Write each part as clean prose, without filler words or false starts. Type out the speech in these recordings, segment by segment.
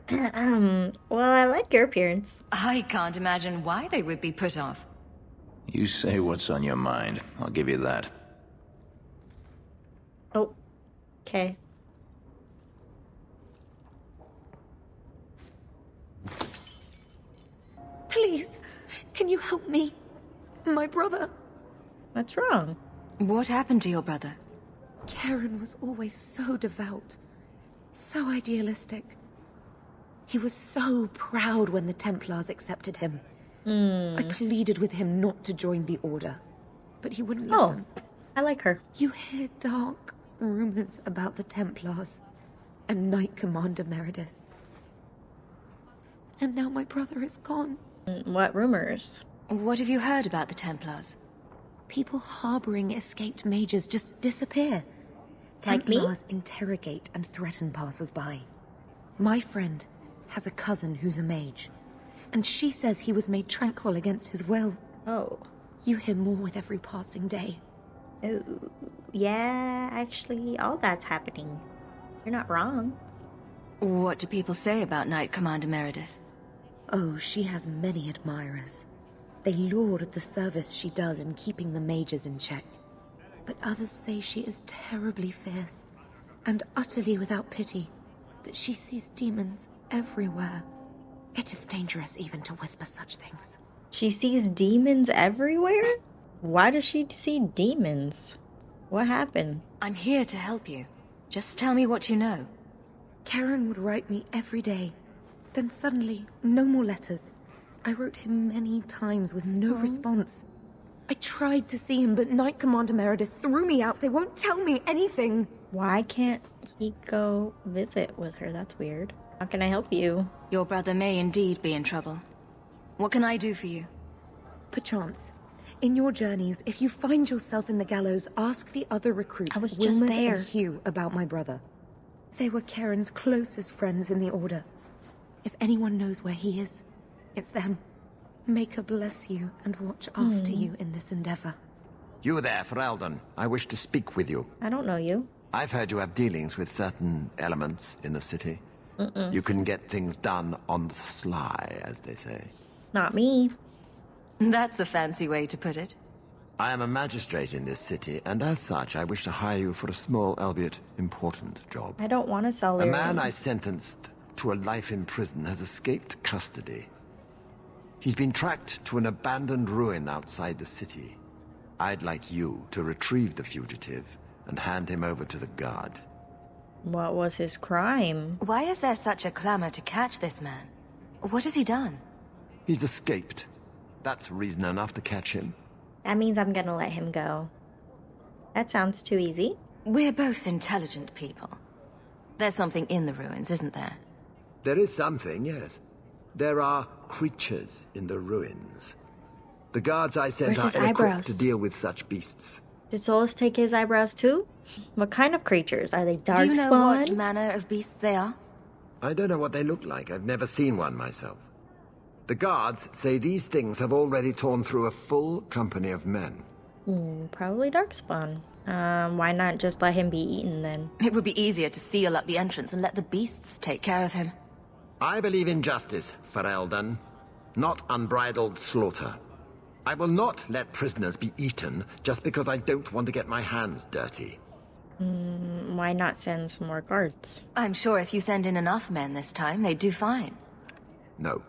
Well, I like your appearance. I can't imagine why they would be put off. You say what's on your mind. I'll give you that. Oh, okay. Please, can you help me? My brother. What's wrong? What happened to your brother? Karen was always so devout, so idealistic. He was so proud when the Templars accepted him. I pleaded with him not to join the Order, but he wouldn't listen. I like her. You hear dark rumors about the Templars and Knight Commander Meredith. And now my brother is gone. What rumors? What have you heard about the Templars? People harboring escaped mages just disappear. Like me? Templars interrogate and threaten passers-by. My friend has a cousin who's a mage, and she says he was made tranquil against his will. Oh. You hear more with every passing day. Oh. Yeah, actually, all that's happening. You're not wrong. What do people say about Knight Commander Meredith? Oh, she has many admirers. They laud the service she does in keeping the mages in check. But others say she is terribly fierce and utterly without pity, that she sees demons everywhere. It is dangerous even to whisper such things. She sees demons everywhere? Why does she see demons? What happened? I'm here to help you. Just tell me what you know. Karen would write me every day. Then suddenly, no more letters. I wrote him many times with no response. I tried to see him, but Knight Commander Meredith threw me out. They won't tell me anything. Why can't he go visit with her? That's weird. How can I help you? Your brother may indeed be in trouble. What can I do for you? Perchance, in your journeys, if you find yourself in the gallows, ask the other recruits, I was just Wilmot there. and Hugh, about my brother. They were Karen's closest friends in the Order. If anyone knows where he is, it's them. May God bless you and watch after you in this endeavor. You there, Ferelden. I wish to speak with you. I don't know you. I've heard you have dealings with certain elements in the city. You can get things done on the sly, as they say. Not me. That's a fancy way to put it. I am a magistrate in this city, and as such, I wish to hire you for a small, albeit important, job. I don't want to sell A her. man I sentenced to a life in prison has escaped custody. He's been tracked to an abandoned ruin outside the city. I'd like you to retrieve the fugitive and hand him over to the guard. What was his crime? Why is there such a clamor to catch this man? What has he done? He's escaped. That's reason enough to catch him. That means I'm gonna let him go. That sounds too easy. We're both intelligent people. There's something in the ruins, isn't there? There is something, yes. There are creatures in the ruins. The guards I sent Where's are his ill-equipped eyebrows? to deal with such beasts. Did Solus take his eyebrows too? What kind of creatures? Are they Do you know darkspawn? what manner of beasts they are? I don't know what they look like. I've never seen one myself. The guards say these things have already torn through a full company of men. Probably darkspawn. Why not just let him be eaten then? It would be easier to seal up the entrance and let the beasts take care of him. I believe in justice, Ferelden, not unbridled slaughter. I will not let prisoners be eaten just because I don't want to get my hands dirty. Why not send some more guards? I'm sure if you send in enough men this time, they'd do fine. No.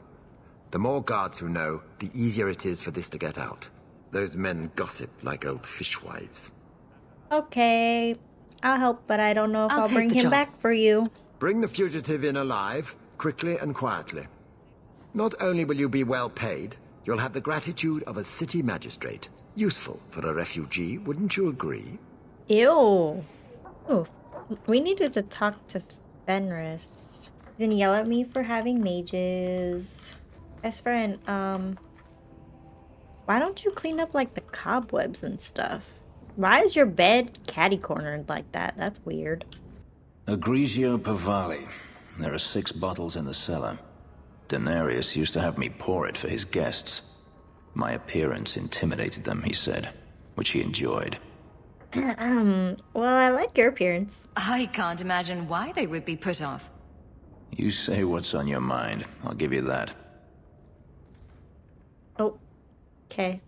The more guards who know, the easier it is for this to get out. Those men gossip like old fishwives. Okay, I'll help, but I don't know if I'll I'll take bring the him job. back for you. Bring the fugitive in alive, quickly and quietly. Not only will you be well paid, you'll have the gratitude of a city magistrate. Useful for a refugee, wouldn't you agree? Ew. Oh, we needed to talk to Fenris. Then yell at me for having mages. Best friend, why don't you clean up like the cobwebs and stuff? Why is your bed catty-cornered like that? That's weird. Egregio Pavali. There are 6 bottles in the cellar. Denarius used to have me pour it for his guests. My appearance intimidated them, he said, which he enjoyed. Well, I like your appearance. I can't imagine why they would be put off. You say what's on your mind. I'll give you that. Oh, okay.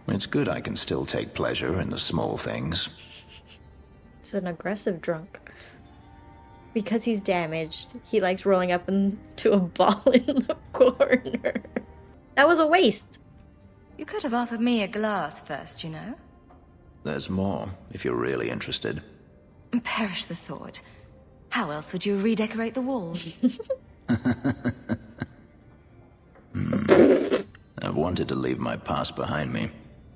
It's good I can still take pleasure in the small things. It's an aggressive drunk. Because he's damaged, he likes rolling up into a ball in the corner. That was a waste. You could have offered me a glass first, you know? There's more, if you're really interested. Perish the thought. How else would you redecorate the walls? I've wanted to leave my past behind me,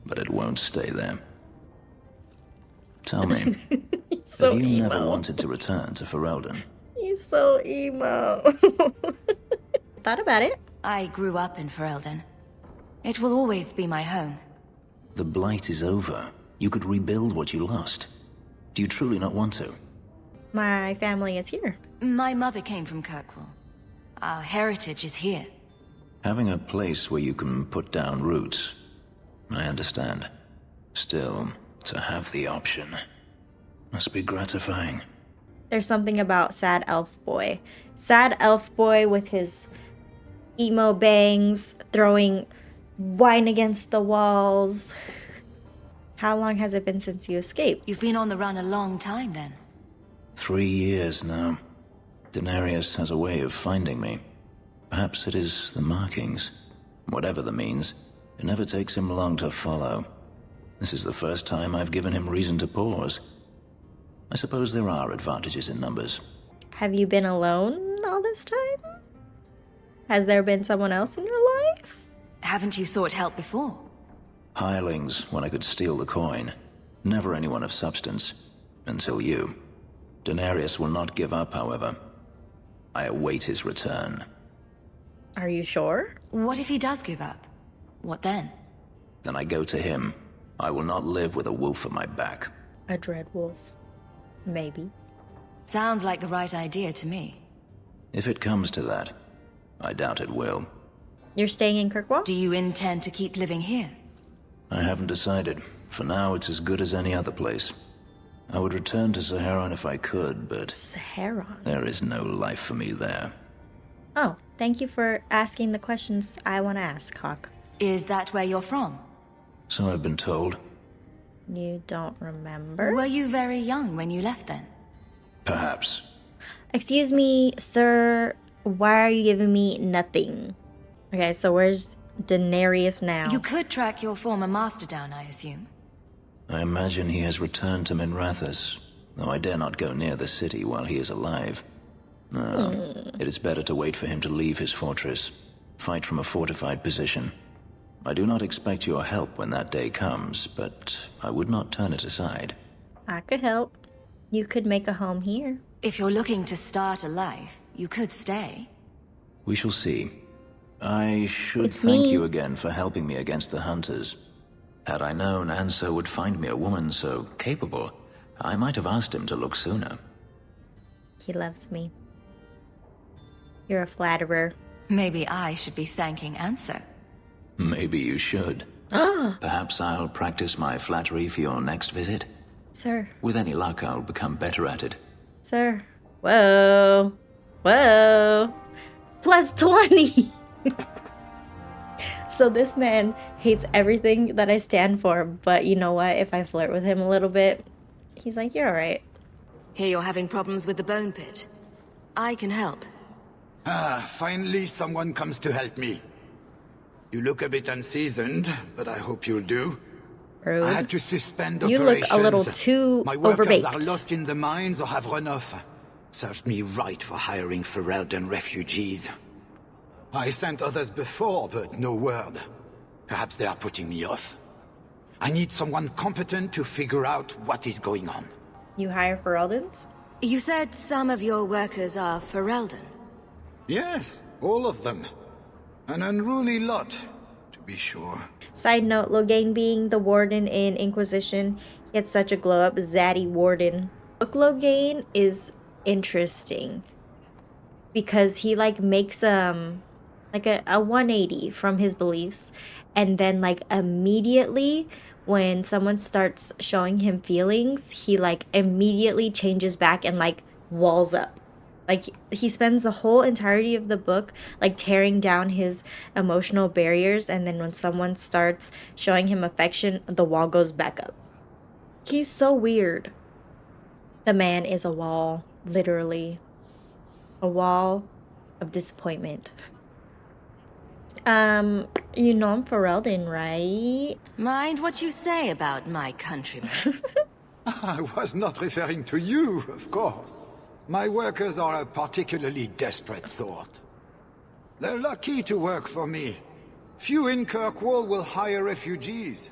but it won't stay there. Tell me, He's so have you emo. never wanted to return to Ferelden? He's so emo. Thought about it. I grew up in Ferelden. It will always be my home. The Blight is over. You could rebuild what you lost. Do you truly not want to? My family is here. My mother came from Kirkwall. Our heritage is here. Having a place where you can put down roots, I understand. Still, to have the option must be gratifying. There's something about Sad Elf Boy. Sad Elf Boy with his emo bangs, throwing wine against the walls. How long has it been since you escaped? You've been on the run a long time, then. 3 years now. Denarius has a way of finding me. Perhaps it is the markings. Whatever the means, it never takes him long to follow. This is the first time I've given him reason to pause. I suppose there are advantages in numbers. Have you been alone all this time? Has there been someone else in your life? Haven't you sought help before? Hirelings, when I could steal the coin. Never anyone of substance. Until you. Denarius will not give up, however. I await his return. Are you sure? What if he does give up? What then? Then I go to him. I will not live with a wolf at my back. A dread wolf. Maybe. Sounds like the right idea to me. If it comes to that, I doubt it will. You're staying in Kirkwall? Do you intend to keep living here? I haven't decided. For now, it's as good as any other place. I would return to Saharan if I could, but Saharan. there is no life for me there. Oh, thank you for asking the questions I want to ask, Hawk. Is that where you're from? So I've been told. You don't remember? Were you very young when you left then? Perhaps. Excuse me, sir. Why are you giving me nothing? Okay, so where's Denarius now? You could track your former master down, I assume. I imagine he has returned to Minrathous, though I dare not go near the city while he is alive. No, it is better to wait for him to leave his fortress, fight from a fortified position. I do not expect your help when that day comes, but I would not turn it aside. I could help. You could make a home here. If you're looking to start a life, you could stay. We shall see. I should It's thank me. you again for helping me against the hunters. Had I known Anso would find me a woman so capable, I might have asked him to look sooner. He loves me. You're a flatterer. Maybe I should be thanking Answer. Maybe you should. Perhaps I'll practice my flattery for your next visit. Sir. With any luck, I'll become better at it. Sir. Whoa. Whoa. Plus 20. So this man hates everything that I stand for, but you know what? If I flirt with him a little bit, he's like, you're alright. Hear you're having problems with the bone pit. I can help. Finally someone comes to help me. You look a bit unseasoned, but I hope you'll do. Rude. I had to suspend You operations. look a little too My workers overbaked. are lost in the mines or have run off. Served me right for hiring Ferelden refugees. I sent others before, but no word. Perhaps they are putting me off. I need someone competent to figure out what is going on. You hire for Eldens? You said some of your workers are Ferelden. Yes, all of them. An unruly lot, to be sure. Side note, Loghain being the warden in Inquisition, he had such a glow up, zaddy warden. Book Loghain is interesting because he like makes like a 180 from his beliefs, and then like immediately when someone starts showing him feelings, he like immediately changes back and like walls up. Like he spends the whole entirety of the book like tearing down his emotional barriers, and then when someone starts showing him affection, the wall goes back up. He's so weird. The man is a wall, literally. A wall of disappointment. You know I'm Ferelden, right? Mind what you say about my countrymen. I was not referring to you, of course. My workers are a particularly desperate sort. They're lucky to work for me. Few in Kirkwall will hire refugees.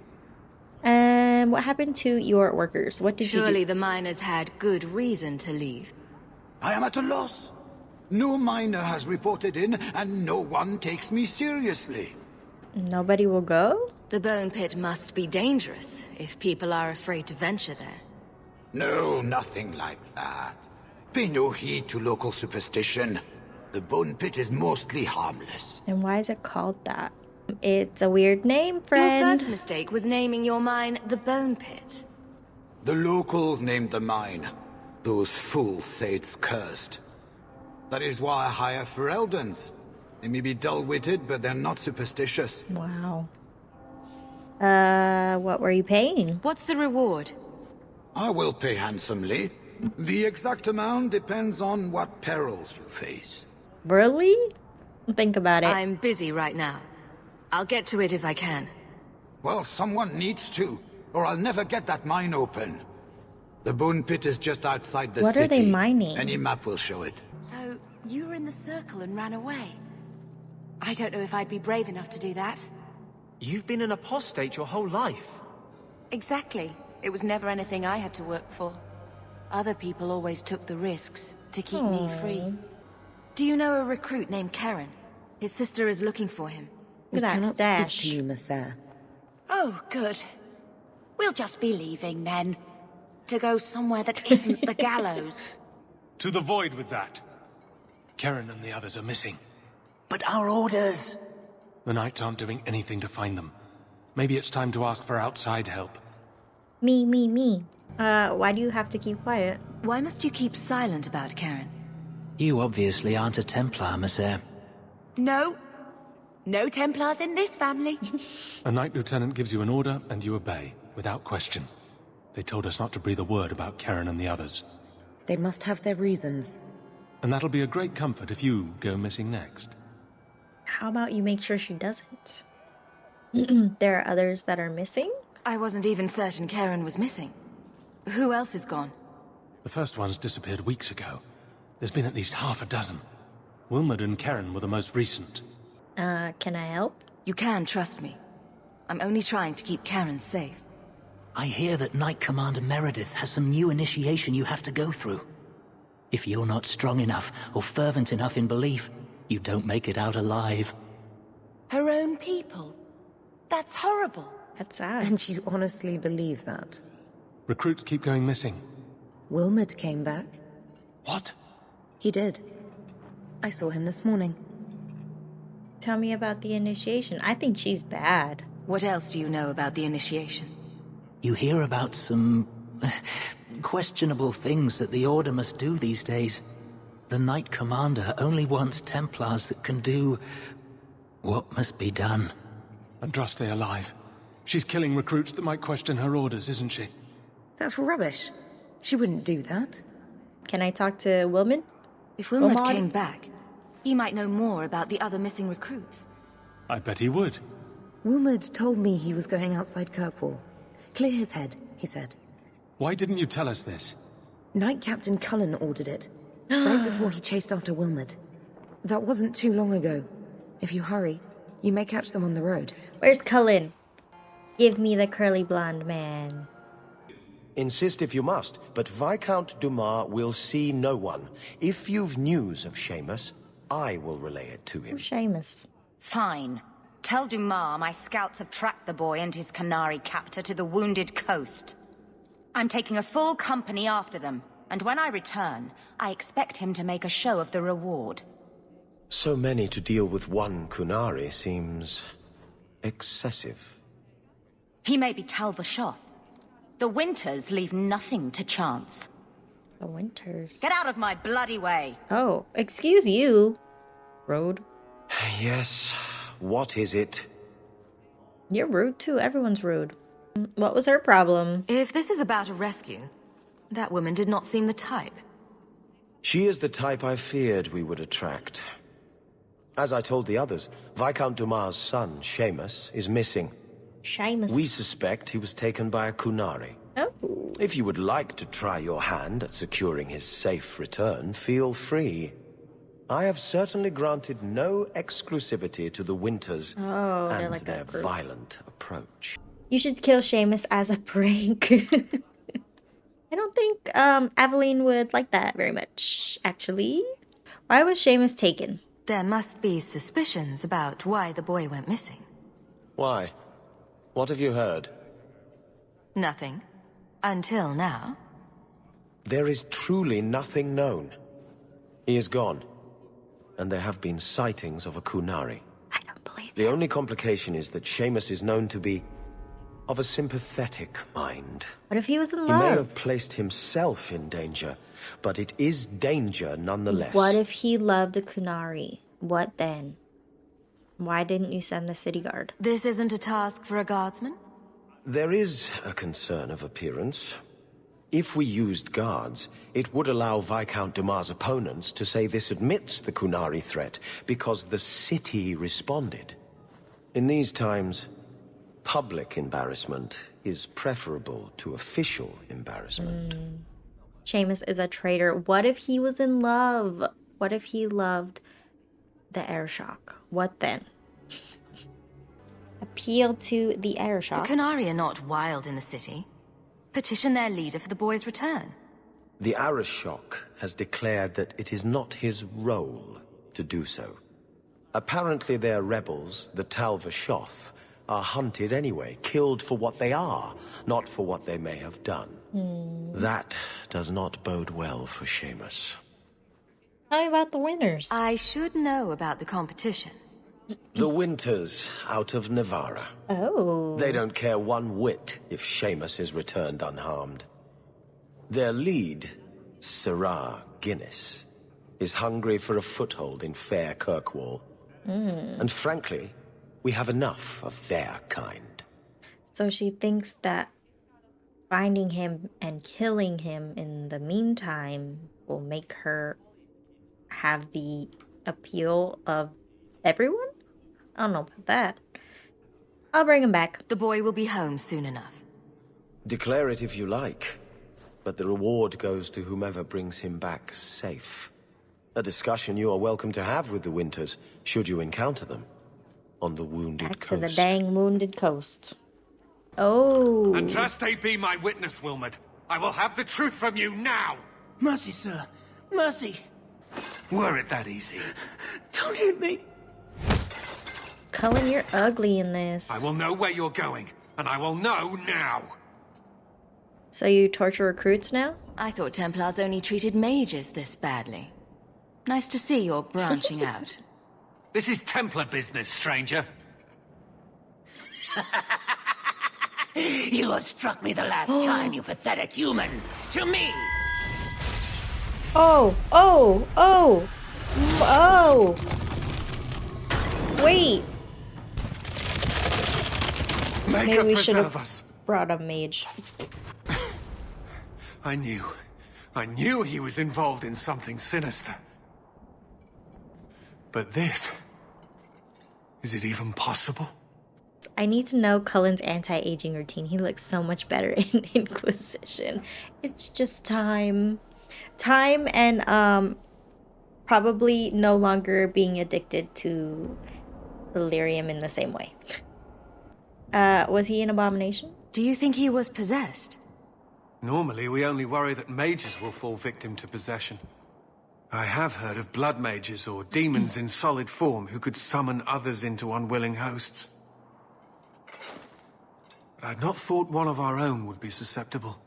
What happened to your workers? What did you do? Surely the miners had good reason to leave. I am at a loss. No miner has reported in, and no one takes me seriously. Nobody will go? The bone pit must be dangerous if people are afraid to venture there. No, nothing like that. Pay no heed to local superstition. The bone pit is mostly harmless. And why is it called that? It's a weird name, friend. Your first mistake was naming your mine the Bone Pit. The locals named the mine. Those fools say it's cursed. That is why I hire Fereldans. They may be dull-witted, but they're not superstitious. Wow. What were you paying? What's the reward? I will pay handsomely. The exact amount depends on what perils you face. Really? Think about it. I'm busy right now. I'll get to it if I can. Well, someone needs to, or I'll never get that mine open. The bone pit is just outside the city. What are they mining? Any map will show it. So, you were in the circle and ran away? I don't know if I'd be brave enough to do that. You've been an apostate your whole life. Exactly. It was never anything I had to work for. Other people always took the risks to keep me free. Do you know a recruit named Karen? His sister is looking for him. Look at that Cannot stash. speak to you, Messer. Oh, good. We'll just be leaving then. To go somewhere that isn't the gallows. To the void with that. Karen and the others are missing. But our orders... The Knights aren't doing anything to find them. Maybe it's time to ask for outside help. Me. Why do you have to keep quiet? Why must you keep silent about Karen? You obviously aren't a Templar, Monsieur. No. No Templars in this family. A Knight Lieutenant gives you an order and you obey, without question. They told us not to breathe a word about Karen and the others. They must have their reasons. And that'll be a great comfort if you go missing next. How about you make sure she doesn't? There are others that are missing? I wasn't even certain Karen was missing. Who else is gone? The first ones disappeared weeks ago. There's been at least half a dozen. Wilmot and Karen were the most recent. Can I help? You can trust me. I'm only trying to keep Karen safe. I hear that Knight Commander Meredith has some new initiation you have to go through. If you're not strong enough or fervent enough in belief, you don't make it out alive. Her own people. That's horrible. That's sad. And you honestly believe that? Recruits keep going missing. Wilmot came back. What? He did. I saw him this morning. Tell me about the initiation. I think she's bad. What else do you know about the initiation? You hear about some... questionable things that the Order must do these days. The Knight Commander only wants Templars that can do... what must be done. Andraste alive. She's killing recruits that might question her orders, isn't she? That's rubbish. She wouldn't do that. Can I talk to Wilmot? If Wilmot Wilmot? came back, he might know more about the other missing recruits. I bet he would. Wilmot told me he was going outside Kirkwall. Clear his head, he said. Why didn't you tell us this? Knight Captain Cullen ordered it, right before he chased after Wilmot. That wasn't too long ago. If you hurry, you may catch them on the road. Where's Cullen? Give me the curly blonde man. Insist if you must, but Viscount Dumas will see no one. If you've news of Seamus, I will relay it to him. Who's Seamus? Fine. Tell Dumas my scouts have tracked the boy and his Canary captor to the Wounded Coast. I'm taking a full company after them, and when I return, I expect him to make a show of the reward. So many to deal with one Kunari seems... excessive. He may be Talvashoth. The Winters leave nothing to chance. The Winters. Get out of my bloody way! Oh, excuse you. Road. Yes, what is it? You're rude too. Everyone's rude. What was her problem? If this is about a rescue, that woman did not seem the type. She is the type I feared we would attract. As I told the others, Viscount Dumas' son, Seamus, is missing. Seamus. We suspect he was taken by a Kunari. Oh. If you would like to try your hand at securing his safe return, feel free. I have certainly granted no exclusivity to the Winters and like their that group. violent approach. You should kill Seamus as a prank. I don't think Aveline would like that very much, actually. Why was Seamus taken? There must be suspicions about why the boy went missing. Why? What have you heard? Nothing. Until now. There is truly nothing known. He is gone. And there have been sightings of a Kunari. I don't believe The only complication is that Seamus is known to be of a sympathetic mind. What if he was in He may love? have placed himself in danger, but it is danger nonetheless. What if he loved a Kunari? What then? Why didn't you send the city guard? This isn't a task for a guardsman? There is a concern of appearance. If we used guards, it would allow Viscount Dumas' opponents to say this admits the Kunari threat because the city responded. In these times, public embarrassment is preferable to official embarrassment. Seamus is a traitor. What if he was in love? What if he loved the air shock? What then? Appeal to the air The shock. Kunari are not wild in the city. Petition their leader for the boy's return. The Arishok has declared that it is not his role to do so. Apparently their rebels, the Talvashoth, are hunted anyway, killed for what they are, not for what they may have done. That does not bode well for Seamus. Tell me about the winners. I should know about the competition. The Winters out of Navarra. Oh. They don't care one whit if Seamus is returned unharmed. Their lead, Sirrah Guinness, is hungry for a foothold in fair Kirkwall. And frankly, we have enough of their kind. So she thinks that finding him and killing him in the meantime will make her have the appeal of everyone? I don't know about that. I'll bring him back. The boy will be home soon enough. Declare it if you like, but the reward goes to whomever brings him back safe. A discussion you are welcome to have with the Winters, should you encounter them, on the Wounded Back Coast. to the dang Wounded Coast. Oh. And trust they be my witness, Wilmot. I will have the truth from you now! Mercy, sir. Mercy. Were it that easy? Don't hit me. Cullen, you're ugly in this. I will know where you're going, and I will know now! So you torture recruits now? I thought Templars only treated mages this badly. Nice to see you're branching out. This is Templar business, stranger. You have struck me the last time, you pathetic human. To me! Oh, oh, oh, oh. Wait. Maybe we should have brought a mage. I knew he was involved in something sinister. But this... is it even possible? I need to know Cullen's anti-aging routine. He looks so much better in Inquisition. It's just time. Time and probably no longer being addicted to delirium in the same way. Was he an abomination? Do you think he was possessed? Normally, we only worry that mages will fall victim to possession. I have heard of blood mages or demons in solid form who could summon others into unwilling hosts. But I'd not thought one of our own would be susceptible.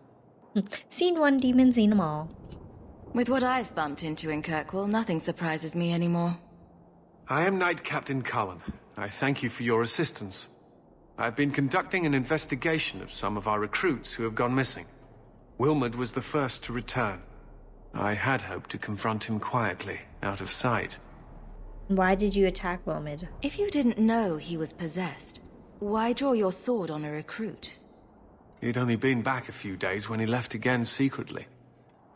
Seen one demon, seen them all. With what I've bumped into in Kirkwall, nothing surprises me anymore. I am Knight Captain Cullen. I thank you for your assistance. I've been conducting an investigation of some of our recruits who have gone missing. Wilmot was the first to return. I had hoped to confront him quietly, out of sight. Why did you attack Wilmot? If you didn't know he was possessed, why draw your sword on a recruit? He'd only been back a few days when he left again secretly.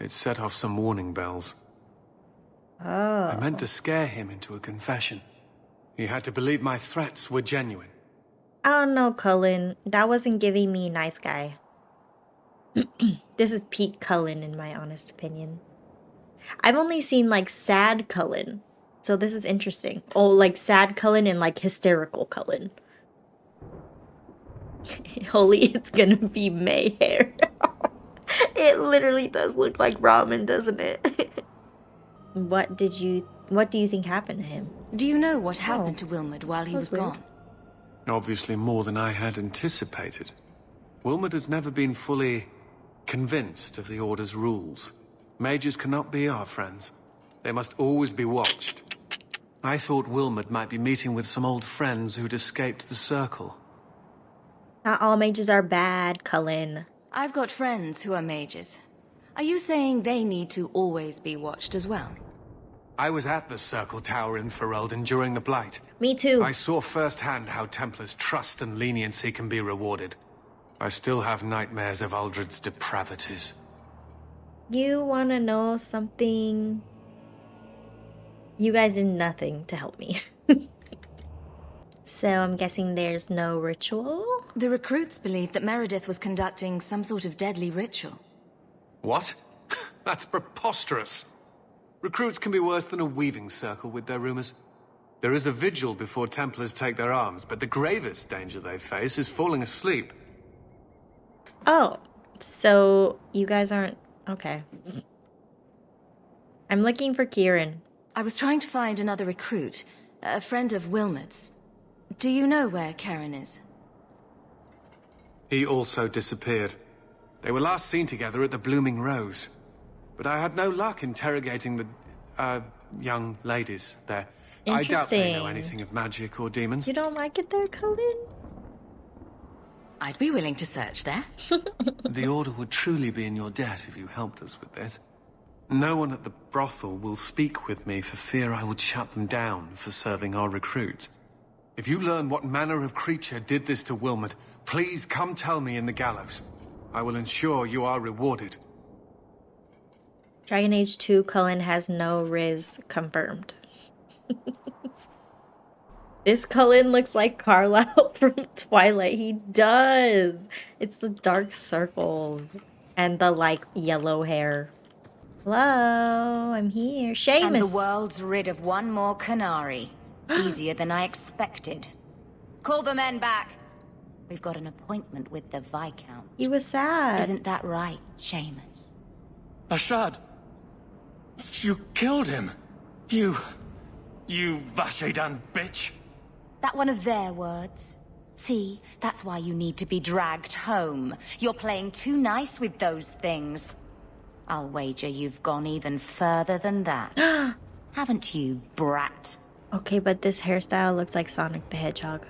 It set off some warning bells. Oh. I meant to scare him into a confession. He had to believe my threats were genuine. I don't know, Cullen. That wasn't giving me nice guy. This is peak Cullen, in my honest opinion. I've only seen, like, sad Cullen. So this is interesting. Oh, like, sad Cullen and, like, hysterical Cullen. Holy, it's gonna be May hair. It literally does look like ramen, doesn't it? What do you think happened to him? Do you know what happened to Wilmot while he was weird. gone? Obviously more than I had anticipated. Wilmot has never been fully convinced of the Order's rules. Mages cannot be our friends. They must always be watched. I thought Wilmot might be meeting with some old friends who'd escaped the Circle. Not all mages are bad, Cullen. I've got friends who are mages. Are you saying they need to always be watched as well? I was at the Circle Tower in Ferelden during the Blight. Me too. I saw firsthand how Templars' trust and leniency can be rewarded. I still have nightmares of Uldred's depravities. You wanna know something? You guys did nothing to help me. So I'm guessing there's no ritual? The recruits believed that Meredith was conducting some sort of deadly ritual. What? That's preposterous. Recruits can be worse than a weaving circle with their rumors. There is a vigil before Templars take their arms, but the gravest danger they face is falling asleep. Oh, so you guys aren't... Okay. I'm looking for Kieran. I was trying to find another recruit, a friend of Wilmot's. Do you know where Karen is? He also disappeared. They were last seen together at the Blooming Rose. But I had no luck interrogating the, young ladies there. I doubt they know anything of magic or demons. You don't like it there, Cullen? I'd be willing to search there. The Order would truly be in your debt if you helped us with this. No one at the brothel will speak with me for fear I would shut them down for serving our recruits. If you learn what manner of creature did this to Wilmot, please come tell me in the gallows. I will ensure you are rewarded. Dragon Age 2 Cullen has no Riz confirmed. This Cullen looks like Carlisle from Twilight. He does. It's the dark circles and the, like, yellow hair. Hello, I'm here. Seamus. And the world's rid of one more Canary. Easier than I expected. Call the men back. We've got an appointment with the Viscount. He was sad. Isn't that right, Seamus? Ashad! You killed him! You Vashedan bitch! That one of their words. See, that's why you need to be dragged home. You're playing too nice with those things. I'll wager you've gone even further than that. Haven't you, brat? Okay, but this hairstyle looks like Sonic the Hedgehog.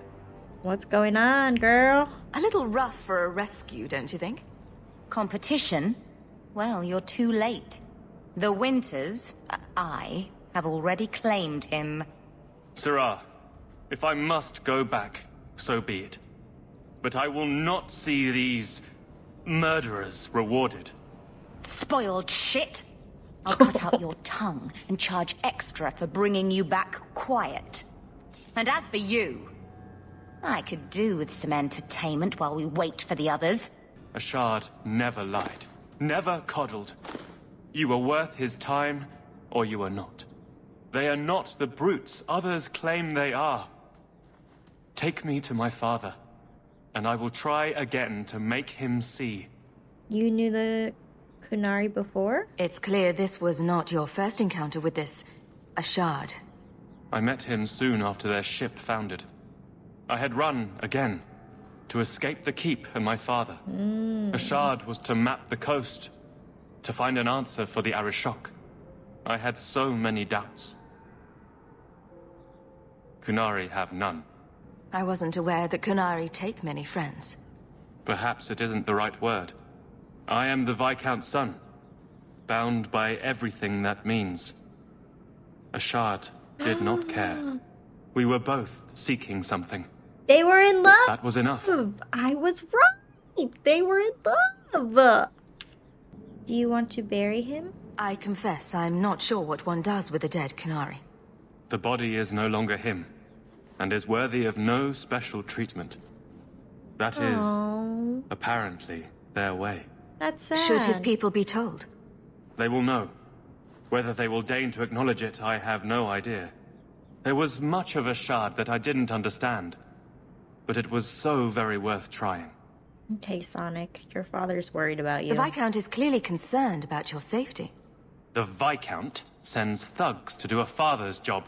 What's going on, girl? A little rough for a rescue, don't you think? Competition? Well, you're too late. The Winters, I, have already claimed him. Sirrah, if I must go back, so be it. But I will not see these murderers rewarded. Spoiled shit! I'll cut out your tongue and charge extra for bringing you back quiet. And as for you, I could do with some entertainment while we wait for the others. Ashad never lied, never coddled. You were worth his time, or you are not. They are not the brutes others claim they are. Take me to my father, and I will try again to make him see. You knew the Kunari before? It's clear this was not your first encounter with this Ashad. I met him soon after their ship foundered. I had run again, to escape the keep and my father. Ashad was to map the coast, to find an answer for the Arishok. I had so many doubts. Kunari have none. I wasn't aware that Kunari take many friends. Perhaps it isn't the right word. I am the Viscount's son, bound by everything that means. Ashard did not care. We were both seeking something. They were in love. That was enough. I was right. They were in love. Do you want to bury him? I confess I'm not sure what one does with a dead Kunari. The body is no longer him, and is worthy of no special treatment. That is, apparently, their way. That's sad. Should his people be told? They will know. Whether they will deign to acknowledge it, I have no idea. There was much of Ashard that I didn't understand, but it was so very worth trying. Okay, Sonic, your father's worried about you. The Viscount is clearly concerned about your safety. The Viscount sends thugs to do a father's job.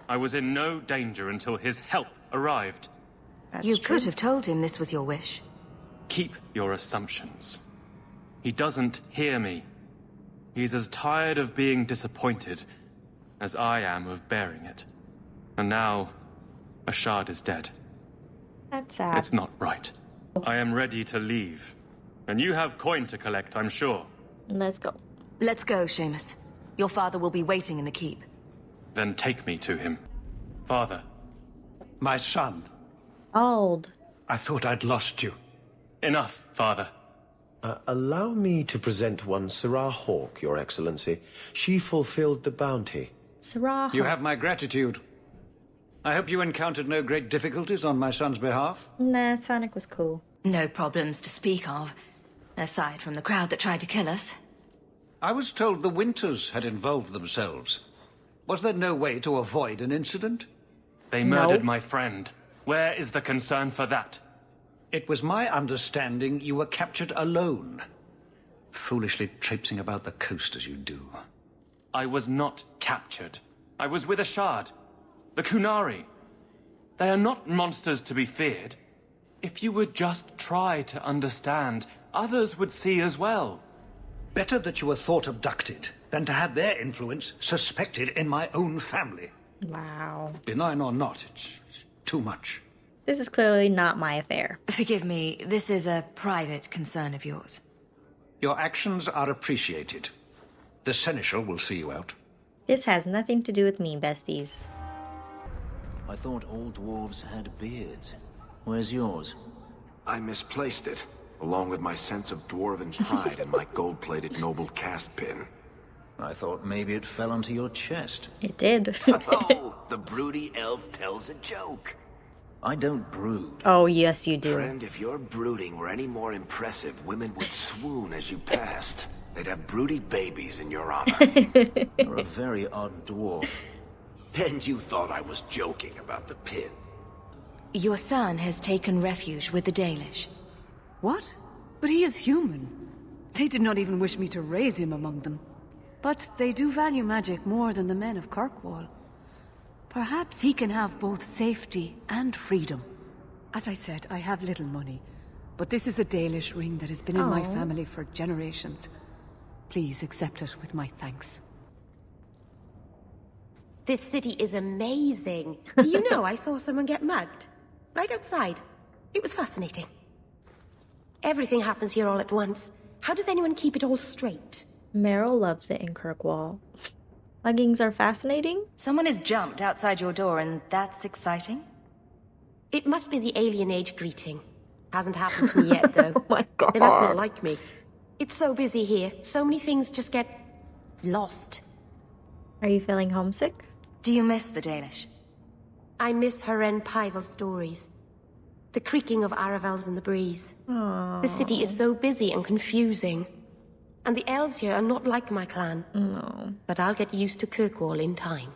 I was in no danger until his help arrived. You could have told him this was your wish. Keep your assumptions. He doesn't hear me. He's as tired of being disappointed as I am of bearing it. And now, Ashard is dead. That's sad. It's not right. I am ready to leave. And you have coin to collect, I'm sure. Let's go. Let's go, Seamus. Your father will be waiting in the keep. Then take me to him. Father. My son. Old. I thought I'd lost you. Enough, Father. Allow me to present one Sarah Hawke, Your Excellency. She fulfilled the bounty. Sarah Hawke. You have my gratitude. I hope you encountered no great difficulties on my son's behalf. Nah, Sonic was cool. No problems to speak of, aside from the crowd that tried to kill us. I was told the Winters had involved themselves. Was there no way to avoid an incident? They murdered my friend. Where is the concern for that? It was my understanding you were captured alone. Foolishly traipsing about the coast as you do. I was not captured. I was with Ashard. The Kunari. They are not monsters to be feared. If you would just try to understand, others would see as well. Better that you were thought abducted than to have their influence suspected in my own family. Wow. Benign or not, it's too much. This is clearly not my affair. Forgive me, this is a private concern of yours. Your actions are appreciated. The Seneschal will see you out. This has nothing to do with me, besties. I thought all dwarves had beards. Where's yours? I misplaced it, along with my sense of dwarven pride and my gold-plated noble cast pin. I thought maybe it fell onto your chest. It did. Oh, the broody elf tells a joke. I don't brood. Oh, yes, you do. Friend, if your brooding were any more impressive, women would swoon as you passed. They'd have broody babies in your honor. You're a very odd dwarf. Then you thought I was joking about the pin. Your son has taken refuge with the Dalish. What? But he is human. They did not even wish me to raise him among them. But they do value magic more than the men of Kirkwall. Perhaps he can have both safety and freedom. As I said, I have little money, but this is a Dalish ring that has been in my family for generations. Please accept it with my thanks. This city is amazing. Do you know I saw someone get mugged? Right outside. It was fascinating. Everything happens here all at once. How does anyone keep it all straight? Meryl loves it in Kirkwall. Muggings are fascinating? Someone has jumped outside your door and that's exciting? It must be the alien age greeting. Hasn't happened to me yet, though. Oh my god. They must not like me. It's so busy here. So many things just get... lost. Are you feeling homesick? Do you miss the Dalish? I miss Haren Pyvel's stories. The creaking of Aravels in the breeze. Aww. The city is so busy and confusing. And the elves here are not like my clan. No. But I'll get used to Kirkwall in time.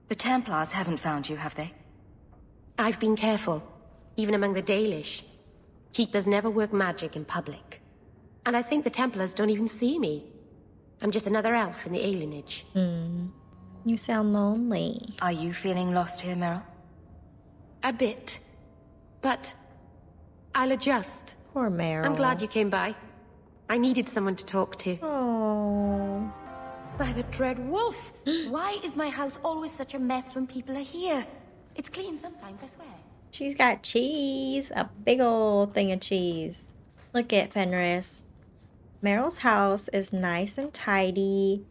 The Templars haven't found you, have they? I've been careful, even among the Dalish. Keepers never work magic in public. And I think the Templars don't even see me. I'm just another elf in the alienage. You sound lonely. Are you feeling lost here, Meryl? A bit. But I'll adjust. Poor Meryl. I'm glad you came by. I needed someone to talk to. Oh. By the dread wolf! Why is my house always such a mess when people are here? It's clean sometimes, I swear. She's got cheese. A big old thing of cheese. Look at Fenris. Meryl's house is nice and tidy.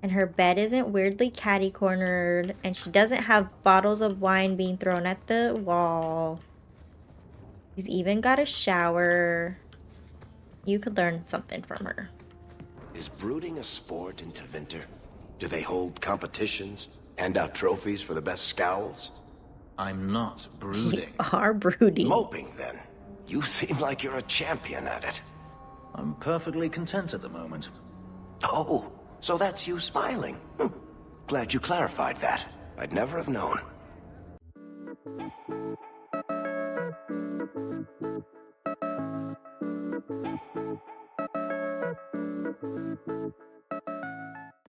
And her bed isn't weirdly catty-cornered. And she doesn't have bottles of wine being thrown at the wall. She's even got a shower. You could learn something from her. Is brooding a sport in Tevinter? Do they hold competitions? Hand out trophies for the best scowls? I'm not brooding. You are brooding. Moping, then. You seem like you're a champion at it. I'm perfectly content at the moment. Oh, so that's you smiling. Glad you clarified that. I'd never have known.